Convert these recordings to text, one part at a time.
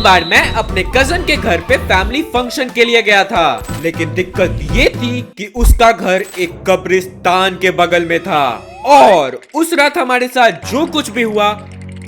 बार मैं अपने कजन के घर पे फैमिली फंक्शन के लिए गया था, लेकिन दिक्कत ये थी कि उसका घर एक कब्रिस्तान के बगल में था। और उस रात हमारे साथ जो कुछ भी हुआ,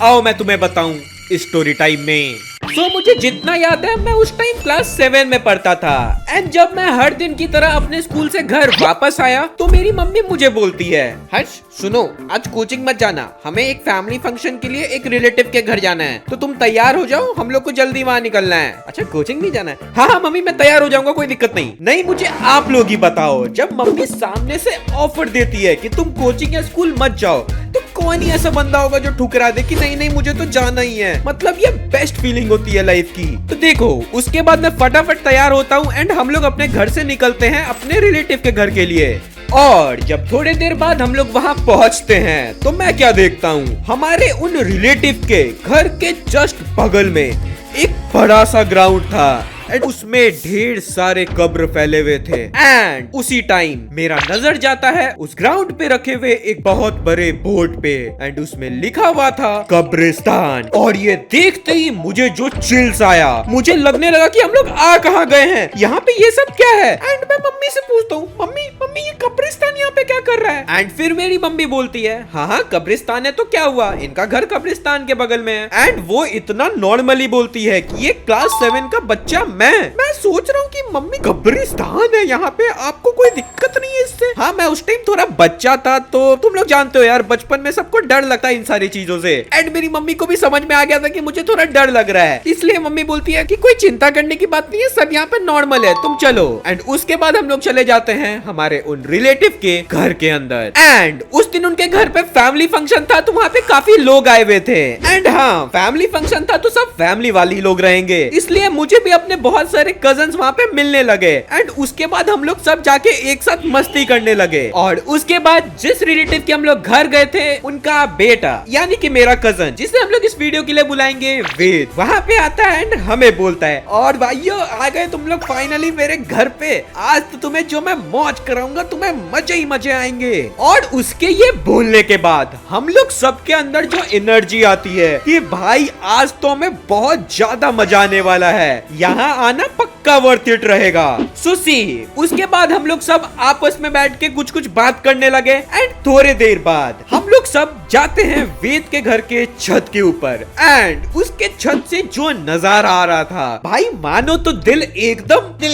आओ मैं तुम्हें बताऊं स्टोरी टाइम में। मुझे जितना याद है, मैं उस टाइम क्लास 7 में पढ़ता था। एंड जब मैं हर दिन की तरह अपने स्कूल से घर वापस आया तो मेरी मम्मी मुझे बोलती है, हर्ष सुनो, आज कोचिंग मत जाना, हमें एक फैमिली फंक्शन के लिए एक रिलेटिव के घर जाना है, तो तुम तैयार हो जाओ, हम लोग को जल्दी वहाँ निकलना है। अच्छा कोचिंग नहीं जाना है? हाँ हाँ मम्मी मैं तैयार हो जाऊंगा, कोई दिक्कत नहीं। नहीं मुझे आप लोग ही बताओ, जब मम्मी सामने से ऑफर देती है कि तुम कोचिंग या स्कूल मत जाओ, तो कौन ही ऐसा बंदा होगा जो ठुकरा दे कि नहीं नहीं मुझे तो जाना ही है। मतलब ये बेस्ट फीलिंग होती है लाइफ की। तो देखो उसके बाद मैं फटाफट तैयार होता हूँ एंड हम लोग अपने घर से निकलते हैं अपने रिलेटिव के घर के लिए। और जब थोड़े देर बाद हम लोग वहाँ पहुँचते हैं तो मैं क्या देखता हूँ, हमारे उन रिलेटिव के घर के जस्ट बगल में एक बड़ा सा ग्राउंड था एंड उसमें ढेर सारे कब्र फैले हुए थे। एंड उसी टाइम मेरा नजर जाता है उस ग्राउंड पे रखे हुए एक बहुत बड़े बोर्ड पे एंड उसमें लिखा हुआ था कब्रिस्तान। और ये देखते ही मुझे जो चिल्स आया, मुझे लगने लगा कि हम लोग आ कहाँ गए हैं, यहाँ पे ये सब क्या है। एंड मैं मम्मी से पूछता हूँ, मम्मी मम्मी ये कब्रिस्तान यहाँ पे क्या कर रहा है। एंड फिर मेरी मम्मी बोलती है, हाँ हाँ कब्रिस्तान है तो क्या हुआ, इनका घर कब्रिस्तान के बगल में है। एंड वो इतना नॉर्मली बोलती है कि ये क्लास 7 का बच्चा मैं सोच रहा हूँ कि मम्मी कब्रिस्तान है यहाँ पे, आपको कोई दिक्कत नहीं है इससे। हाँ मैं उस टाइम थोड़ा बच्चा था, तो तुम लोग जानते हो यार बचपन में सबको डर लगता है इन सारी चीजों से। एंड मेरी मम्मी को भी समझ में आ गया था कि मुझे थोड़ा डर लग रहा है, इसलिए मम्मी बोलती है कि कोई चिंता करने की बात नहीं है, सब यहाँ पे नॉर्मल है, तुम चलो। एंड उसके बाद हम लोग चले जाते हैं हमारे उन रिलेटिव के घर के अंदर। एंड उस दिन उनके घर पे फैमिली फंक्शन था, तो वहाँ पे काफी लोग आए हुए थे। एंड हाँ फैमिली फंक्शन था तो सब फैमिली वाली लोग रहेंगे, इसलिए मुझे भी अपने बहुत सारे कजन्स वहाँ पे मिलने लगे। एंड उसके बाद हम लोग सब जाके एक साथ मस्ती करने लगे। और उसके बाद जिस रिलेटिव के हम लोग घर गए थे, उनका बेटा यानी कि मेरा कजन, जिसे हम लोग इस वीडियो के लिए बुलाएंगे वेद, वहाँ पे आता है एंड हमें बोलता है, और भाइयों आ गए तुम लोग फाइनली मेरे घर पे, आज तो तुम्हें जो मैं मौज कराऊंगा, तुम्हें मजे ही मजे आएंगे। और उसके ये बोलने के बाद हम लोग सबके अंदर जो एनर्जी आती है कि भाई आज तो हमें बहुत ज्यादा मजा आने वाला है, यहाँ आना पक्का वर्थ इट रहेगा। सुसी उसके बाद हम लोग सब आपस में बैठ के कुछ कुछ बात करने लगे। एंड थोड़े देर बाद हम लोग सब जाते हैं वेद के घर के छत के ऊपर। एंड उसके छत से जो नजारा आ रहा था भाई, मानो तो दिल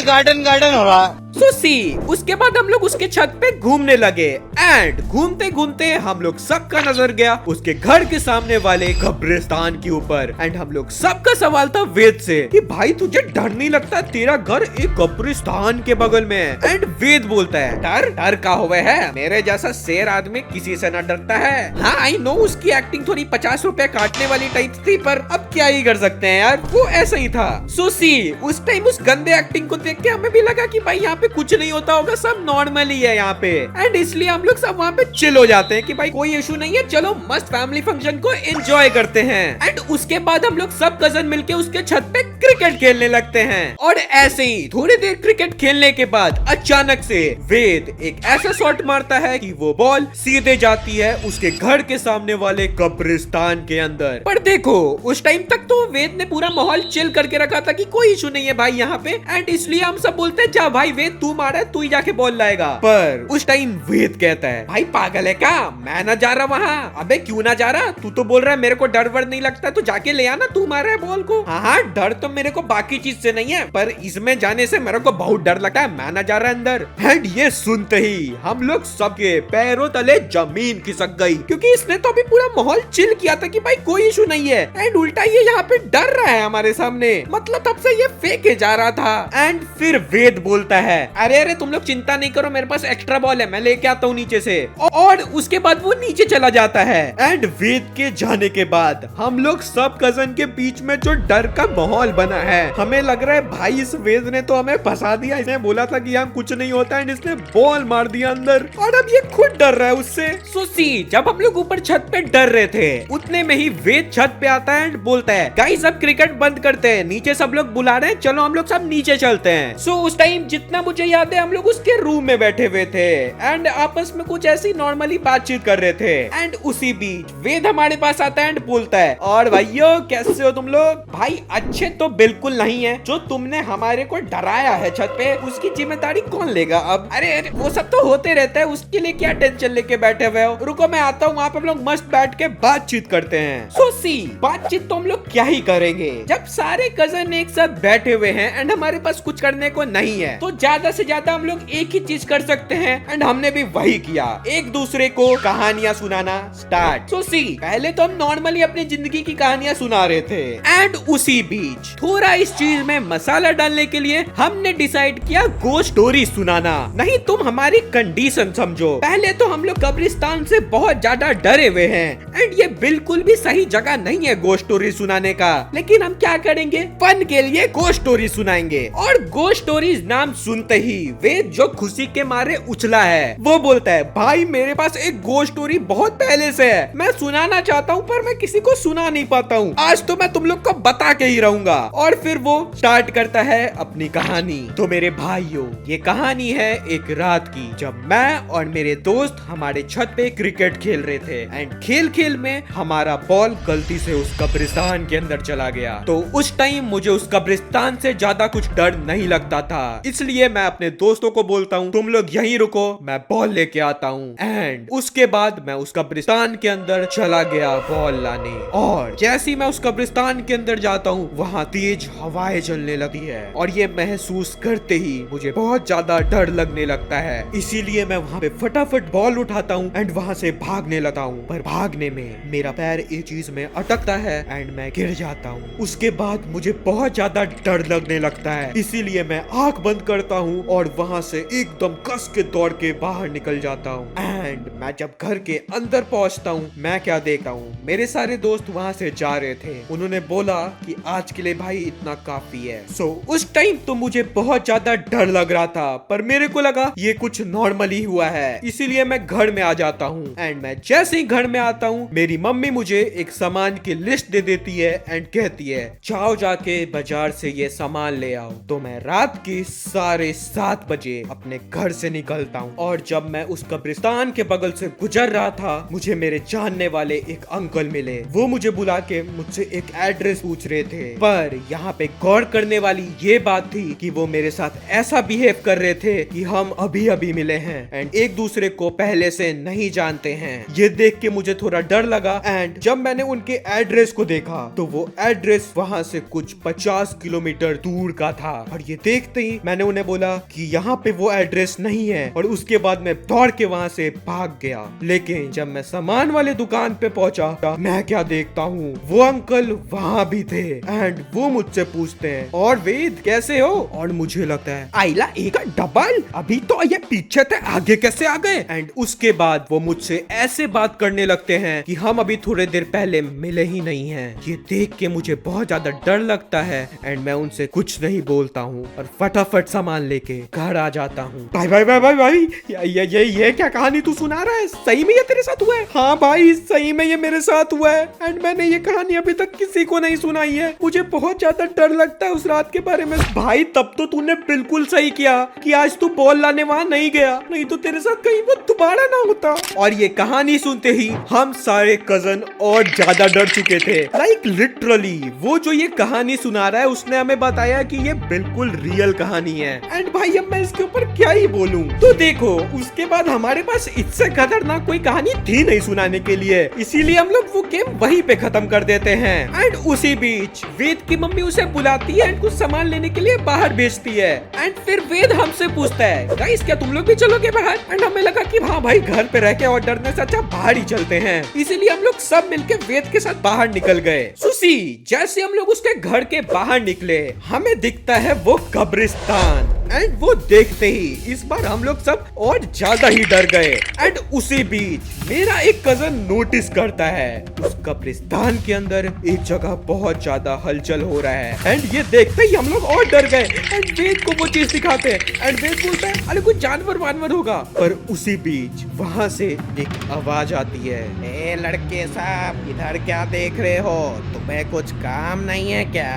गार्डन गार्डन हो रहा। सुसी उसके बाद हम लोग उसके छत पे घूमने लगे। एंड घूमते घूमते हम लोग सबका नजर गया उसके घर के सामने वाले कब्रिस्तान के ऊपर। एंड हम लोग सबका सवाल था वेद से कि भाई तुझे डर नहीं लगता, तेरा घर एक कब्रिस्तान के बगल में है। एंड वेद बोलता है, डर डर का हुआ है, मेरे जैसा शेर आदमी किसी से न डरता है। हाँ आई नो उसकी एक्टिंग थोड़ी 50 रुपए काटने वाली टाइप थी, पर अब क्या ही कर सकते हैं यार, वो ऐसा ही था। सुसी उस टाइम उस गंदे एक्टिंग को देख के हमें भी लगा कि भाई यहाँ पे कुछ नहीं होता होगा, सब नॉर्मल ही है यहाँ पे। एंड इसलिए हम लोग सब वहाँ पे चिल हो जाते हैं कि भाई कोई इशू नहीं है, चलो मस्त फैमिली फंक्शन को एंजॉय करते हैं। एंड उसके बाद हम लोग सब कजन मिलके उसके छत पे क्रिकेट खेलने लगते हैं। और ऐसे ही थोड़ी देर क्रिकेट खेलने के बाद अचानक से वेद एक ऐसा शॉट मारता है कि वो बॉल सीधे जाती है उसके घर के सामने वाले कब्रिस्तान के अंदर। पर देखो उस टाइम तक तो वेद ने पूरा माहौल चिल करके रखा था कि कोई इशू नहीं है भाई यहाँ पे। एंड इसलिए हम सब बोलते हैं, जा भाई वेद तू मारा है, तू ही जाके बॉल लाएगा। पर उस टाइम वेद कहता है, भाई पागल है क्या, मैं ना जा रहा वहाँ। अबे क्यों ना जा रहा, तू तो बोल रहा है मेरे को डर वर नहीं लगता, तो जाके ले आना, तू मारा है बॉल को। हाँ हाँ डर तो मेरे को बाकी चीज से नहीं है, पर इसमें जाने से मेरे को बहुत डर लगता है, मैं ना जा रहा अंदर। एंड ये सुनते ही हम लोग सबके पैरों तले जमीन खिसक गई, क्योंकि इसने तो अभी पूरा माहौल चिल किया था कि भाई कोई इशू नहीं है। एंड उल्टा ये यहाँ पे डर रहा है हमारे सामने, मतलब तब से ये फेंके जा रहा था। एंड फिर वेद बोलता है, अरे अरे तुम लोग चिंता नहीं करो, मेरे पास एक्स्ट्रा बॉल है, मैं लेके आता हूँ नीचे से। और उसके बाद वो नीचे चला जाता है। एंड वेद के जाने के बाद हम लोग सब कजन के बीच में जो डर का माहौल बना है, हमें लग रहा है भाई इस वेद ने तो हमें फंसा दिया, इसने बोला था कि यहाँ कुछ नहीं होता है, इसने बॉल मार दिया अंदर, और अब ये खुद डर रहा है उससे। सुसी जब हम लोग ऊपर छत पे डर रहे थे, उतने में ही वेद छत पे आता है एंड बोलता है, गाइस अब क्रिकेट बंद करते हैं, नीचे सब लोग बुला रहे हैं, चलो हम लोग सब नीचे चलते हैं। सो उस टाइम जितना मुझे याद है हम लोग उसके रूम में बैठे हुए थे एंड आपस में कुछ ऐसी नॉर्मली बातचीत कर रहे थे एंड उसी बीच वेद हमारे पास आता है एंड बोलता है, और भाइयों कैसे हो तुम लोग? भाई अच्छे तो बिल्कुल नहीं है। जो तुमने हमारे को डराया है छत पे, उसकी जिम्मेदारी कौन लेगा अब? अरे वो सब तो होते रहता है, उसके लिए क्या टेंशन लेके बैठे हुए हो? रुको मैं आता हूँ, वहाँ पे हम लोग मस्त बैठ के बातचीत करते हैं। सो सी बातचीत तो हम लोग क्या ही करेंगे जब सारे कजन एक साथ बैठे हुए हैं एंड हमारे पास कुछ करने को नहीं है, तो ज्यादा से ज्यादा हम लोग एक ही चीज कर सकते हैं एंड हमने भी वही किया, एक दूसरे को कहानियां सुनाना स्टार्ट। सो सी पहले तो हम नॉर्मली अपनी जिंदगी की कहानियां सुना रहे थे एंड उसी बीच थोड़ा इस चीज में मसाला डालने के लिए हमने डिसाइड किया गोस्ट स्टोरी सुनाना। नहीं तुम हमारी कंडीशन समझो, पहले तो हम लोग कब्रिस्तान से बहुत ज्यादा डरे हुए हैं एंड ये बिल्कुल भी सही जगह नहीं है गोस्ट स्टोरी सुनाने का, लेकिन हम क्या करेंगे, फन के लिए गोस्ट स्टोरी सुनाएंगे। और गोस्ट स्टोरीज नाम सुनते ही वेद जो खुशी के मारे उछला है, वो बोलता है, भाई मेरे पास एक गोस्ट स्टोरी बहुत पहले से है, मैं सुनाना चाहता हूँ पर मैं किसी को सुना नहीं पाता हूँ, आज तो मैं तुम लोग को बता के ही रहूंगा। और फिर वो स्टार्ट करता है अपनी कहानी। तो मेरे भाइयों ये कहानी है एक रात की, जब मैं और मेरे दोस्त हमारे छत पे क्रिकेट खेल रहे थे एंड खेल खेल में हमारा बॉल गलती से उस कब्रिस्तान के अंदर चला गया। तो उस टाइम मुझे उस कब्रिस्तान से ज्यादा कुछ डर नहीं लगता था, इसलिए मैं अपने दोस्तों को बोलता हूँ तुम लोग यहीं रुको, मैं बॉल लेके आता हूँ। एंड उसके बाद मैं उस कब्रिस्तान के अंदर चला गया बॉल लाने, और जैसे ही मैं उस कब्रिस्तान के अंदर जाता हूँ वहाँ तेज हवाएं चलने लगती है और ये महसूस करते ही मुझे बहुत ज्यादा डर लगने लगता है, इसीलिए मैं वहाँ पे फटाफट बॉल उठाता हूँ एंड वहाँ से भागने लगता हूँ। पर भागने में मेरा पैर एक चीज में अटकता है एंड मैं गिर जाता हूँ। उसके बाद मुझे बहुत ज्यादा डर लगने लगता है, इसीलिए मैं आंख बंद करता हूँ और वहाँ से एकदम कस के दौड़ के बाहर निकल जाता हूँ। एंड मैं जब घर के अंदर पहुँचता हूँ, मैं क्या देखता हूँ, मेरे सारे दोस्त वहाँ से जा रहे थे। उन्होंने बोला कि आज के लिए भाई इतना काफी है। सो उस टाइम तो मुझे बहुत ज्यादा डर लग रहा था, पर मेरे को लगा ये कुछ नॉर्मल ही हुआ है, इसीलिए मैं घर में आ जाता हूँ। एंड मैं जैसे ही घर में आता हूँ, मेरी मम्मी मुझे एक सामान की लिस्ट दे देती है एंड कहती है जाओ जाके बाजार से ये सामान ले आओ। तो मैं रात के 7:30 बजे अपने घर से निकलता हूँ, और जब मैं उस कब्रिस्तान के बगल से गुजर रहा था, मुझे मेरे जानने वाले एक अंकल मिले। वो मुझे बुला के मुझसे एक एड्रेस पूछ रहे थे, पर यहाँ पे गौर करने वाली ये बात थी कि वो मेरे साथ ऐसा बिहेव कर रहे थे कि हम अभी अभी मिले हैं एंड एक दूसरे को पहले से नहीं जानते हैं। ये देख के मुझे थोड़ा डर लगा एंड जब मैंने उनके एड्रेस को देखा तो वो एड्रेस वहाँ से कुछ 50 किलोमीटर दूर का था, और ये देखते ही मैंने उन्हें बोला कि यहाँ पे वो एड्रेस नहीं है, और उसके बाद मैं दौड़ के वहाँ से भाग गया। लेकिन जब मैं सामान वाले दुकान पे पहुंचा, मैं क्या देखता हूँ, वो अंकल वहाँ भी थे एंड वो मुझसे पूछते हैं, और वेद कैसे हो? और मुझे लगता है आइला एक डबल, अभी तो ये पीछे थे, आगे कैसे आ गए? एंड उसके बाद वो मुझसे ऐसे बात करने लगते हैं कि हम अभी थोड़े देर पहले मिले ही नहीं हैं। ये देख के मुझे बहुत ज्यादा डर लगता है एंड मैं उनसे कुछ नहीं बोलता हूँ और फटाफट सामान लेके घर आ जाता हूँ। भाई भाई भाई भाई भाई ये क्या कहानी तू सुना रहा है? सही में ये तेरे साथ हुआ है? हाँ भाई सही में ये मेरे साथ हुआ है एंड मैंने ये कहानी अभी तक किसी को नहीं सुनाई है। मुझे बहुत ज्यादा डर लगता है उस रात के बारे में। भाई तब तो तूने बिल्कुल सही किया कि आज तू बॉल लाने वहाँ नहीं गया, नहीं तो तेरे साथ कहीं वो दोबारा ना होता। और ये कहानी सुनते ही हम सारे कजन और ज्यादा डर चुके थे। लाइक लिटरली वो जो ये कहानी सुना रहा है उसने हमें बताया कि ये बिल्कुल रियल कहानी है। एंड भाई अब मैं इसके ऊपर क्या ही बोलूं। तो देखो उसके बाद हमारे पास इससे खतरनाक कोई कहानी थी नहीं सुनाने के लिए, इसीलिए हम लोग वो गेम वहीं पे खत्म कर देते हैं। एंड उसी बीच वेद की मम्मी उसे बुलाती है एंड कुछ सामान लेने के लिए बाहर भेजती है। एंड फिर वेद हमसे पूछता है गाइस क्या तुम लोग भी चलोगे बाहर? एंड हमें लगा कि हाँ भाई घर पे रह के और डरने से अच्छा बाहर ही चलते हैं, इसीलिए हम लोग सब मिलके वेद के साथ बाहर निकल गए। सुसी जैसे हम लोग उसके घर के बाहर निकले, हमें दिखता है वो कब्रिस्तान एंड वो देखते ही इस बार हम लोग सब और ज्यादा ही डर गए। एंड उसी बीच मेरा एक कजन नोटिस करता है उस कब्रिस्तान के अंदर एक जगह बहुत ज्यादा हलचल हो रहा है एंड ये देखते ही हम लोग और डर गए एंड वेद को वो चीज दिखाते हैं एंड वेद बोलता है अरे कुछ जानवर वानवर होगा। पर उसी बीच वहाँ से एक आवाज आती है, ए लड़के साहब इधर क्या देख रहे हो, तुम्हें कुछ काम नहीं है क्या?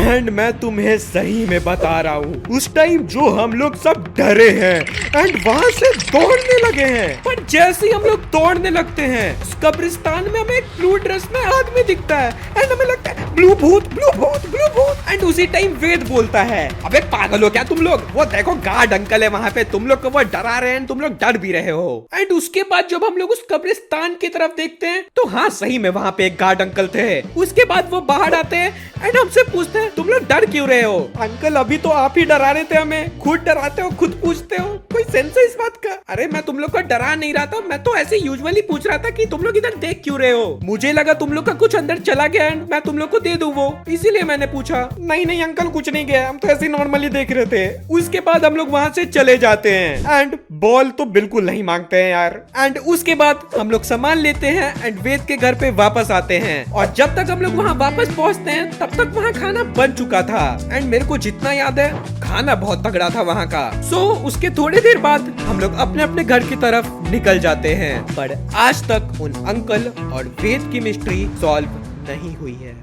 एंड मैं तुम्हें सही में बता रहा हूँ उस टाइम सो हम लोग सब डरे हैं एंड वहाँ से दौड़ने लगे हैं। पर जैसे ही हम लोग दौड़ने लगते हैं उस कब्रिस्तान में हमें एक ब्लू ड्रेस में आदमी दिखता है एंड हमें लगता है ब्लू भूत ब्लू भूत ब्लू भूत। एंड उसी टाइम वेद बोलता है, अबे पागल हो क्या तुम लोग, वो देखो गार्ड अंकल है वहाँ पे, तुम लोग को वो डरा रहे हैं, तुम लोग डर भी रहे हो। एंड उसके बाद जब हम लोग उस कब्रिस्तान की तरफ देखते हैं तो हाँ सही में वहाँ पे एक गार्ड अंकल थे। उसके बाद वो बाहर आते हैं एंड हमसे पूछते हैं तुम लोग डर क्यों रहे हो। अंकल अभी तो आप ही डरा रहे थे हमें, खुद डराते हो खुद पूछते हो, कोई सेंस है इस बात का? अरे मैं तुम लोग को डरा नहीं रहा था, मैं तो ऐसे यूजुअली पूछ रहा था कि तुम लोग इधर देख क्यों रहे हो। मुझे लगा तुम लोग का कुछ अंदर चला गया एंड मैं तुम लोग को दे दूं वो, इसीलिए मैंने पूछा। नहीं नहीं अंकल कुछ नहीं गया, हम तो ऐसे नॉर्मली देख रहे थे। उसके बाद हम लोग वहाँ से चले जाते हैं एंड बॉल तो बिल्कुल नहीं मांगते हैं यार। एंड उसके बाद हम लोग सामान लेते हैं एंड वेद के घर पे वापस आते हैं और जब तक हम लोग वहाँ वापस पहुँचते हैं तब तक वहाँ खाना बन चुका था एंड मेरे को जितना याद है खाना बहुत तगड़ा था वहाँ का। सो उसके थोड़ी देर बाद हम लोग अपने अपने घर की तरफ निकल जाते हैं। पर आज तक उन अंकल और वेद की मिस्ट्री सॉल्व नहीं हुई है।